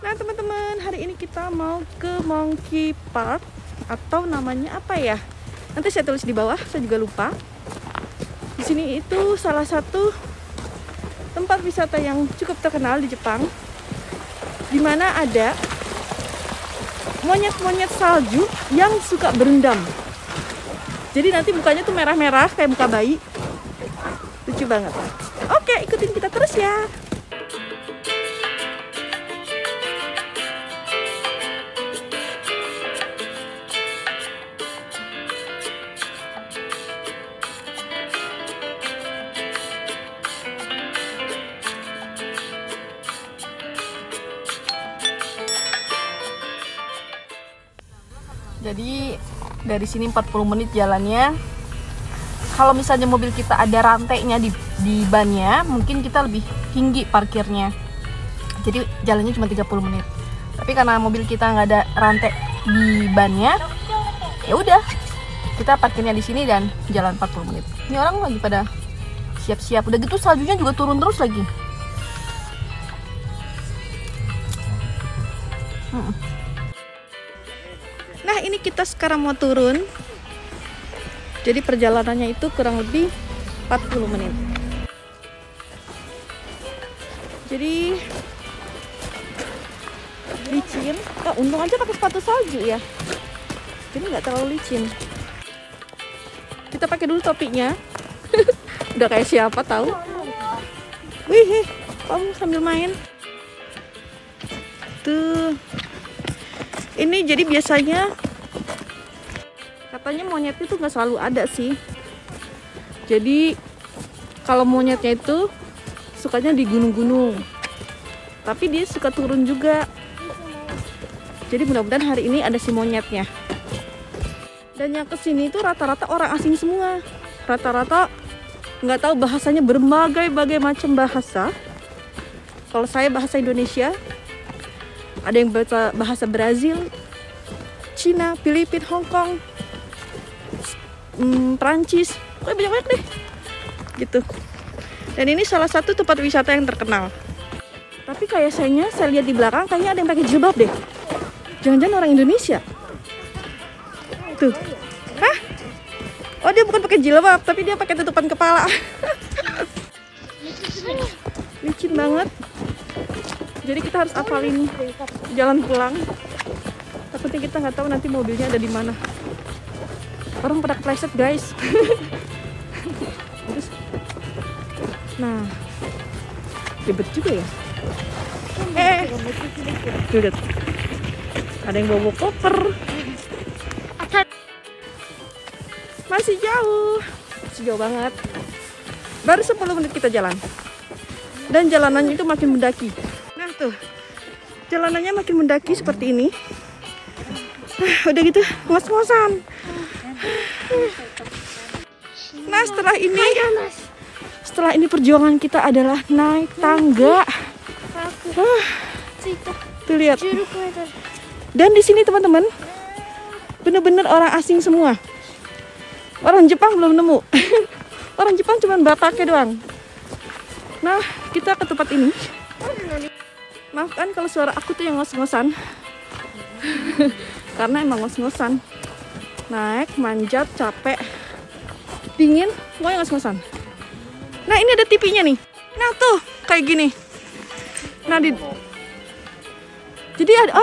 Nah teman-teman, hari ini kita mau ke Monkey Park, atau namanya apa ya? Nanti saya tulis di bawah, saya juga lupa. Di sini itu salah satu tempat wisata yang cukup terkenal di Jepang, di mana ada monyet-monyet salju yang suka berendam. Jadi nanti mukanya tuh merah-merah kayak muka bayi. Lucu banget. Oke, ikutin kita terus ya. Jadi dari sini 40 menit jalannya. Kalau misalnya mobil kita ada rantainya di bannya, mungkin kita lebih tinggi parkirnya. Jadi jalannya cuma 30 menit. Tapi karena mobil kita nggak ada rantai di bannya, ya udah kita parkirnya di sini dan jalan 40 menit. Ini orang lagi pada siap-siap. Udah gitu saljunya juga turun terus lagi. Nah ini kita sekarang mau turun. Jadi perjalanannya itu kurang lebih 40 menit. Jadi licin. Untung aja pakai sepatu salju ya. Jadi nggak terlalu licin. Kita pakai dulu topinya. Udah kayak siapa tahu. Wih, kamu sambil main. Tuh. Ini jadi biasanya katanya monyet itu nggak selalu ada sih. Jadi kalau monyetnya itu sukanya di gunung-gunung, tapi dia suka turun juga. Jadi mudah-mudahan hari ini ada si monyetnya. Dan yang kesini itu rata-rata orang asing semua. Rata-rata nggak tahu bahasanya, berbagai macam bahasa. Kalau saya bahasa Indonesia, ada yang bahasa Brazil, Cina, Filipina, Hong Kong, Prancis, banyak deh gitu. Dan ini salah satu tempat wisata yang terkenal. Tapi kayak saya lihat di belakang kayaknya ada yang pakai jilbab deh. Jangan-jangan orang Indonesia. Tuh. Hah? Oh, dia bukan pakai jilbab, tapi dia pakai tutupan kepala. Licin banget. Jadi kita harus hafal ini jalan pulang. Takutnya kita nggak tahu nanti mobilnya ada di mana. Orang pada kepleset guys. Nah, ribet juga ya. Lihat. Ada yang bawa koper. Masih jauh banget. Baru 10 menit kita jalan. Dan jalanannya itu makin mendaki. Nah tuh, jalanannya makin mendaki seperti ini. Udah gitu ngos-ngosan. Nah setelah ini perjuangan kita adalah naik tangga. Tuh lihat. Dan di sini teman-teman, bener-bener orang asing semua. Orang Jepang belum nemu. Orang Jepang cuma Bapaknya doang. Nah kita ke tempat ini. Maafkan kalau suara aku tuh yang ngos-ngosan. Karena emang ngos-ngosan. Naik, manjat, capek, dingin, pokoknya ngos-ngosan. Nah ini ada TV-nya nih. Nah tuh, kayak gini. Nah jadi ada,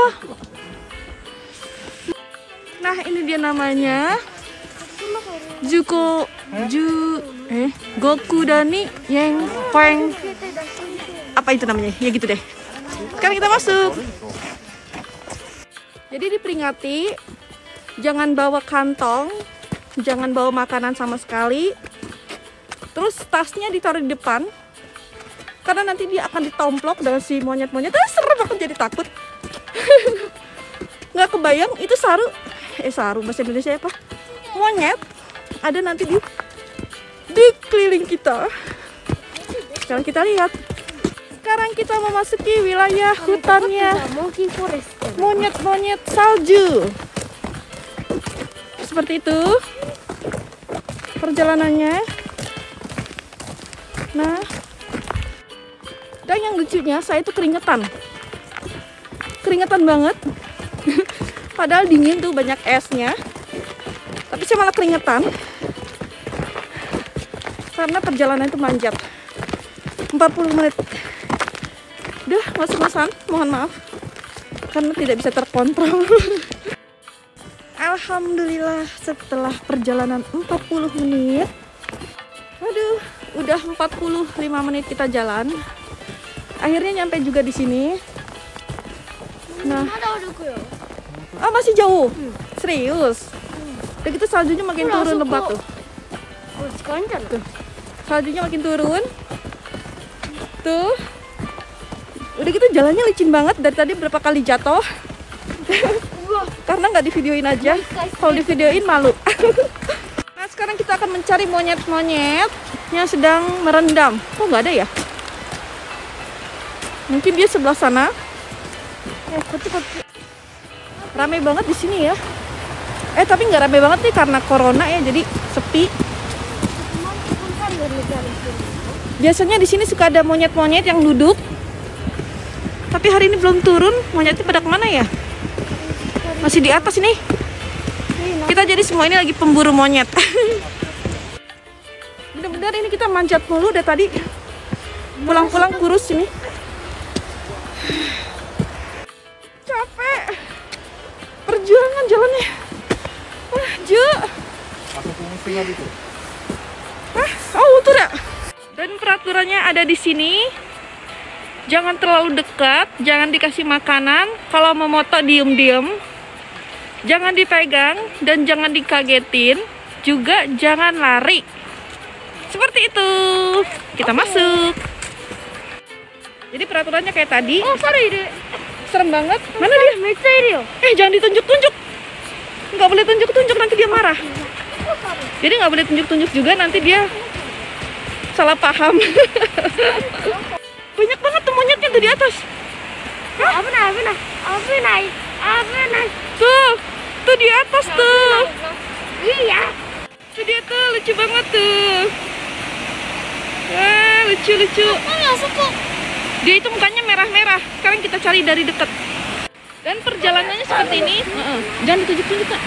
nah ini dia namanya Gokudani yang Peng. Apa itu namanya? Ya gitu deh. Sekarang kita masuk. Jadi diperingati, jangan bawa kantong, jangan bawa makanan sama sekali. Terus tasnya ditaruh di depan, karena nanti dia akan ditomplok dengan si monyet-monyet. Serem, aku jadi takut. Nggak kebayang itu saru bahasa Indonesia apa? Monyet ada nanti di keliling kita. Sekarang kita lihat. Sekarang kita memasuki wilayah hutannya monyet-monyet salju. Seperti itu perjalanannya. Nah, dan yang lucunya saya itu keringetan. keringetan banget. Padahal dingin tuh, banyak esnya. Tapi saya malah keringetan. Karena perjalanan itu manjat. 40 menit. Udah, ngos-ngosan, mohon maaf. Karena tidak bisa terkontrol. Alhamdulillah, setelah perjalanan 40 menit. Aduh, udah 45 menit kita jalan. Akhirnya nyampe juga di sini. Nah, masih jauh. Serius. Udah gitu saljunya makin turun lebat tuh. Tuh. Saljunya makin turun. Tuh. Udah gitu jalannya licin banget. Dari tadi berapa kali jatuh. Karena nggak divideoin aja. Kalau divideoin malu. Nah, sekarang kita akan mencari monyet-monyet yang sedang merendam. Kok nggak ada ya? Mungkin dia sebelah sana. Rame banget di sini ya. Tapi nggak rame banget nih karena corona ya, jadi sepi. Biasanya di sini suka ada monyet-monyet yang duduk. Tapi hari ini belum turun. Monyetnya pada kemana ya? Masih di atas ini. Kita jadi semua ini lagi pemburu monyet. Bener-bener ini kita manjat mulu udah tadi. Pulang-pulang kurus ini. Capek. Perjuangan jalannya. Tuh dah. Dan peraturannya ada di sini. Jangan terlalu dekat, jangan dikasih makanan. Kalau mau moto diem-diem. Jangan dipegang dan jangan dikagetin. Juga jangan lari. Seperti itu. Kita masuk. Jadi peraturannya kayak tadi. Serem banget. Mana dia? Jangan ditunjuk-tunjuk. Nggak boleh tunjuk-tunjuk, nanti dia marah. Jadi nggak boleh tunjuk-tunjuk juga, nanti dia salah paham. Banyak banget tuh monyetnya tuh di atas. Tuh di atas tuh. Iya. Tuh dia tuh, lucu banget tuh. Wah, lucu-lucu. Dia itu mukanya merah-merah. Sekarang kita cari dari dekat. Dan perjalanannya seperti ini. Jangan ditunjuk-tunjuk, Kak.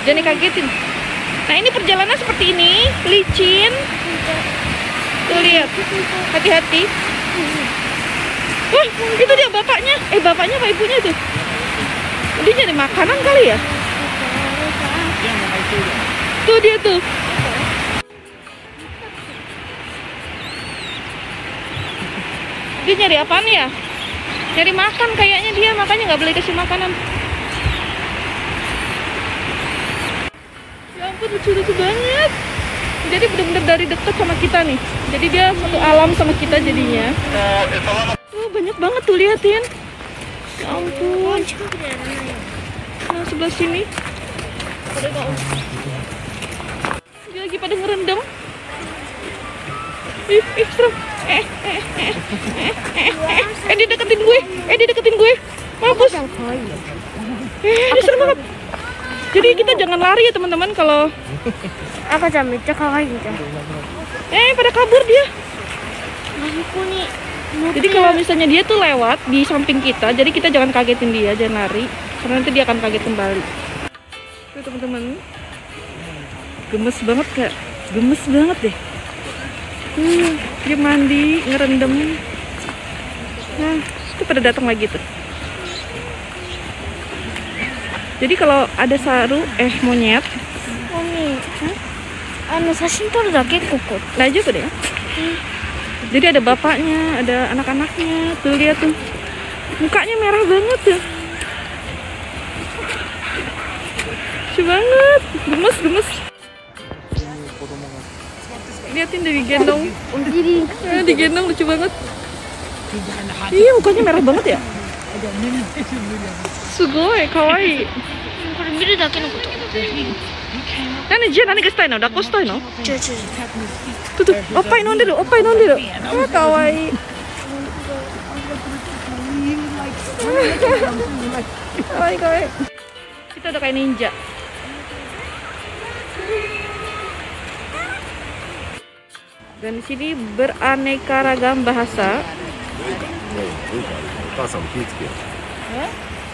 Jangan dikagetin. Nah, ini perjalanan seperti ini, licin. Tuh lihat. Hati-hati. Wah, itu dia bapaknya. Bapaknya apa ibunya tuh? Dia nyari makanan kali ya? Tuh dia tuh. Dia nyari apaan ya? Nyari makan kayaknya dia, makanya nggak boleh kasih makanan. Ya ampun, lucu-lucu banget. Jadi bener-bener dari dekat sama kita nih. Jadi dia satu alam sama kita jadinya. Banyak banget tuh, liatin. Ya ampun. Nah, sebelah sini. Dia lagi pada ngerendam. Ih, serem. Dia deketin gue. Mampus. Ini serem banget. Jadi kita jangan lari ya teman-teman kalau pada kabur dia. Jadi kalau misalnya dia tuh lewat di samping kita, jadi kita jangan kagetin dia, jangan lari, karena nanti dia akan kaget kembali. Tuh teman-teman, gemes banget Kak, gemes banget deh. Dia mandi, ngerendam. Nah, itu pada datang lagi tuh. Jadi kalau ada monyet. Nah, juga deh. Jadi ada bapaknya, ada anak-anaknya. Tuh lihat tuh. Mukanya merah banget tuh. Lucu banget. Gemes. Liatin deh digendong. Digendong lucu banget. Iya, mukanya merah banget ya. Sugoi, kawaii. Nani gaしたいの? 抱っこしたいの? おっぱい飲んでる。かわいい。かわいい。Kita udah kayak ninja. Dan di sini beraneka ragam bahasa.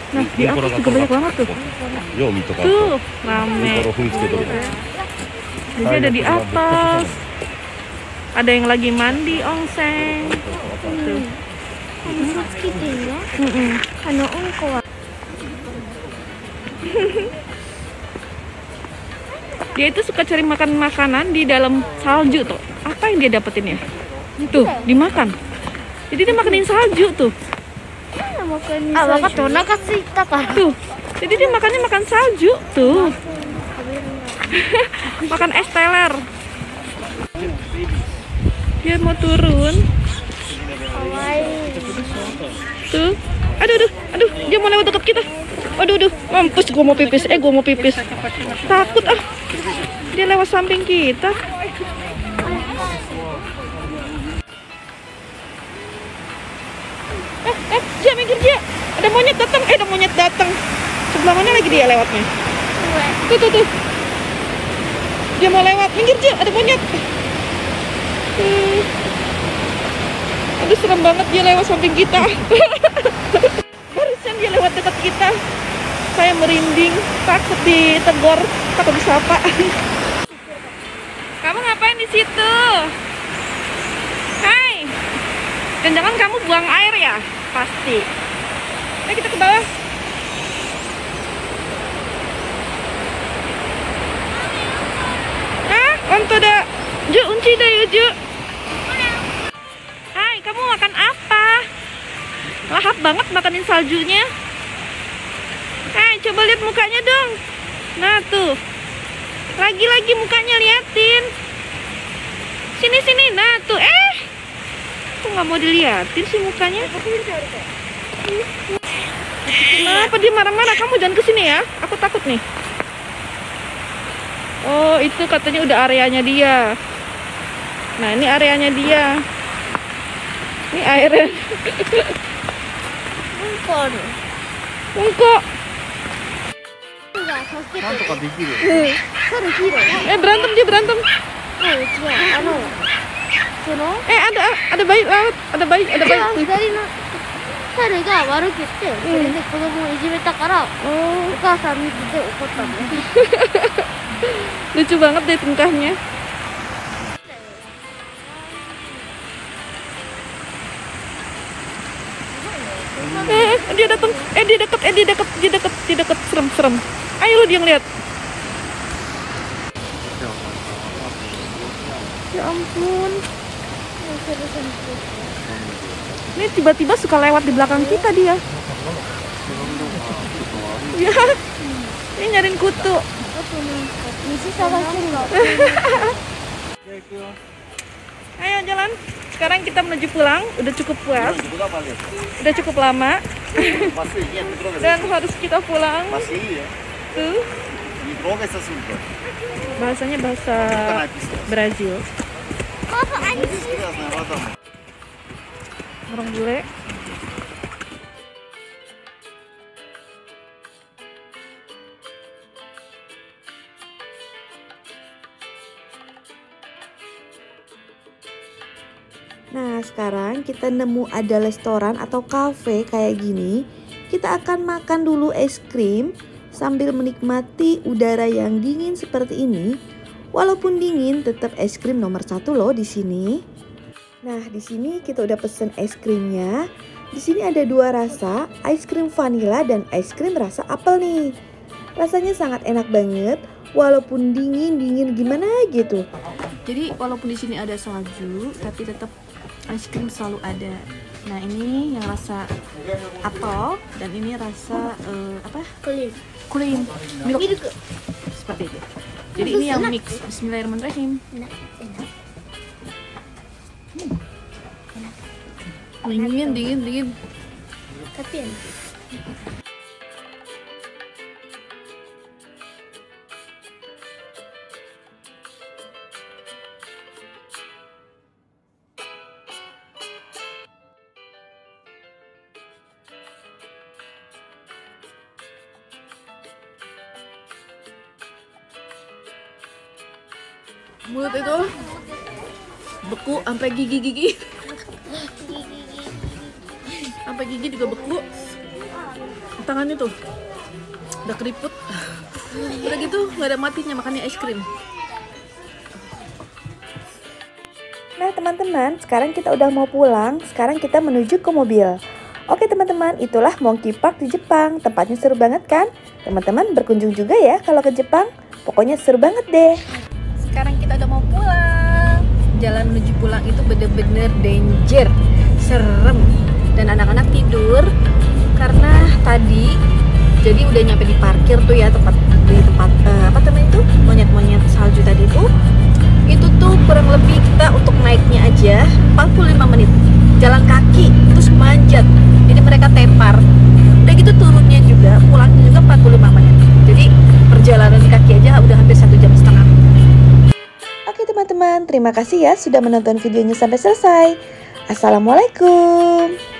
Nah, di atas juga banyak banget tuh. Tuh, rame. Jadi ada di atas. Ada yang lagi mandi onsen. Tuh. Dia itu suka cari makan makanan di dalam salju tuh. Apa yang dia dapetin ya? Tuh, dimakan. Jadi dia makanin salju tuh. Tuh. Jadi dia makannya makan salju tuh. Makan es teler. Dia mau turun. Tuh. Aduh, dia mau lewat dekat kita. Aduh, mampus gua mau pipis. Takut ah. Dia lewat samping kita. Dia minggir dia. Ada monyet datang. Sebelah mana lagi dia lewatnya? Tuh. Dia mau lewat. Minggir dia, ada monyet. Aduh, serem banget dia lewat samping kita. Barusan dia lewat dekat kita. Saya merinding, takut ditegur, takut disapa. Kamu ngapain di situ? Hai. Jangan kamu buang air ya? Pasti. Ayo kita ke bawah. Untuk dah. Ju, unci dah Ju. Hai, kamu makan apa? Lahap banget makanin saljunya. Hai, coba lihat mukanya dong. Nah tuh. Lagi mukanya liatin. Sini. Nah tuh. Kok nggak mau diliatin sih mukanya? Kenapa dia marah-marah? Kamu jangan kesini ya. Aku takut nih. Oh, itu katanya udah areanya dia. Nah, ini areanya dia. Ini airnya. Ungkok. Berantem dia berantem. Ada bayi laut, ada bayi. Lucu banget deh tingkahnya. Dia datang. Dia dekat. Serem. Ayo lu dia ngeliat. Ya ampun. Ini tiba-tiba suka lewat di belakang kita dia. Ya. Ini nyariin kutu. Ayo jalan. Sekarang kita menuju pulang. Udah cukup puas. Udah cukup lama. Dan harus kita pulang. Tuh. Bahasanya bahasa Brazil. Orang bule. Nah, sekarang kita nemu ada restoran atau cafe kayak gini. Kita akan makan dulu es krim sambil menikmati udara yang dingin seperti ini. Walaupun dingin, tetap es krim nomor 1 loh di sini. Nah, di sini kita udah pesen es krimnya. Di sini ada 2 rasa, es krim vanila dan es krim rasa apel nih. Rasanya sangat enak banget, walaupun dingin gimana gitu. Jadi walaupun di sini ada salju, tapi tetap es krim selalu ada. Nah, ini yang rasa apel dan ini rasa apa? Kulim. Milk. Seperti itu. Jadi ini yang mix. Bismillahirrahmanirrahim. Dingin. Tapi enak. Mulut itu beku sampai gigi. Sampai gigi juga beku. tangannya tuh udah keriput. Udah gitu nggak ada matinya, makannya es krim. Nah teman-teman, sekarang kita udah mau pulang. Sekarang kita menuju ke mobil. Oke teman-teman, itulah Monkey Park di Jepang. Tempatnya seru banget kan? Teman-teman berkunjung juga ya kalau ke Jepang. Pokoknya seru banget deh. Sekarang kita udah mau pulang. Jalan menuju pulang itu bener-bener danger, serem. Dan anak-anak tidur karena tadi jadi udah nyampe di parkir tuh ya, di tempat apa namanya itu, monyet-monyet salju tadi tuh. Itu tuh kurang lebih kita untuk naiknya aja 45 menit jalan kaki, terus manjat, jadi mereka tepar. Udah gitu turunnya juga, pulangnya juga 45 menit. Jadi perjalanan di kaki aja udah hampir 1,5 jam. Oke teman-teman, terima kasih ya sudah menonton videonya sampai selesai. Assalamualaikum.